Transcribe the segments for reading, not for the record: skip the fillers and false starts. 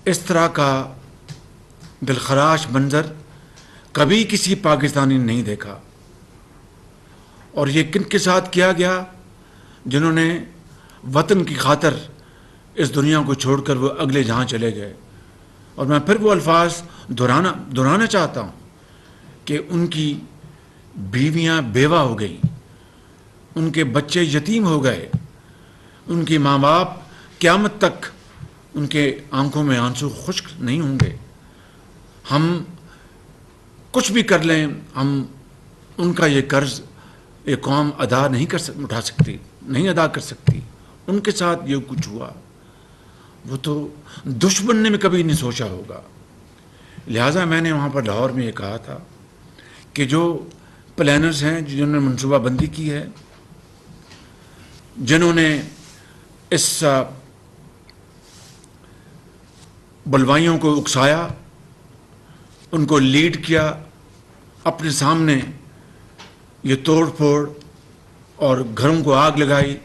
اس طرح کا دلخراش منظر کبھی کسی پاکستانی نے نہیں دیکھا. اور یہ کن کے ساتھ کیا گیا؟ جنہوں نے وطن کی خاطر اس دنیا کو چھوڑ کر وہ اگلے جہاں چلے گئے. اور میں پھر وہ الفاظ دہرانا چاہتا ہوں کہ ان کی بیویاں بیوہ ہو گئیں، ان کے بچے یتیم ہو گئے، ان کے ماں باپ قیامت تک ان کے آنکھوں میں آنسو خشک نہیں ہوں گے. ہم کچھ بھی کر لیں، ہم ان کا یہ قرض یہ قوم ادا نہیں کر سکتی. ان کے ساتھ یہ کچھ ہوا وہ تو دشمن نے بھی کبھی نہیں سوچا ہوگا. لہٰذا میں نے وہاں پر لاہور میں یہ کہا تھا کہ جو پلانرز ہیں، جنہوں نے منصوبہ بندی کی ہے، جنہوں نے اس بلوائیوں کو اکسایا، ان کو لیڈ کیا، اپنے سامنے یہ توڑ پھوڑ اور گھروں کو آگ لگائی،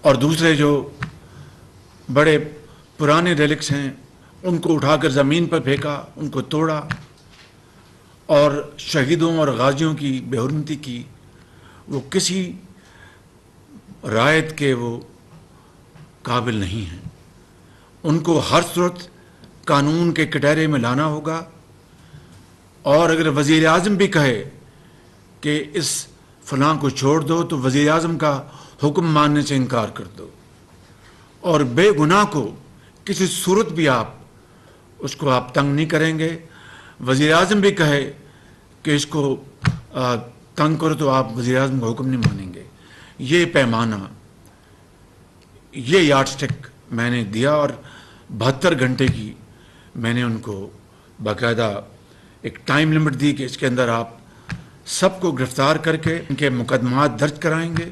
اور دوسرے جو بڑے پرانے ریلکس ہیں ان کو اٹھا کر زمین پر پھینکا، ان کو توڑا، اور شہیدوں اور غازیوں کی بے حرمتی کی. وہ کسی رعایت کے وہ قابل نہیں ہیں. ان کو ہر صورت قانون کے کٹہرے میں لانا ہوگا. اور اگر وزیر اعظم بھی کہے کہ اس فلاں کو چھوڑ دو تو وزیر اعظم کا حکم ماننے سے انکار کر دو. اور بے گناہ کو کسی صورت بھی اس کو آپ تنگ نہیں کریں گے. وزیر اعظم بھی کہے کہ اس کو تنگ کرو تو آپ وزیر اعظم کا حکم نہیں مانیں گے. یہ پیمانہ، یہ یارڈ سٹک میں نے دیا، اور 72 گھنٹے کی میں نے ان کو باقاعدہ ایک ٹائم لمٹ دی کہ اس کے اندر آپ سب کو گرفتار کر کے ان کے مقدمات درج کرائیں گے.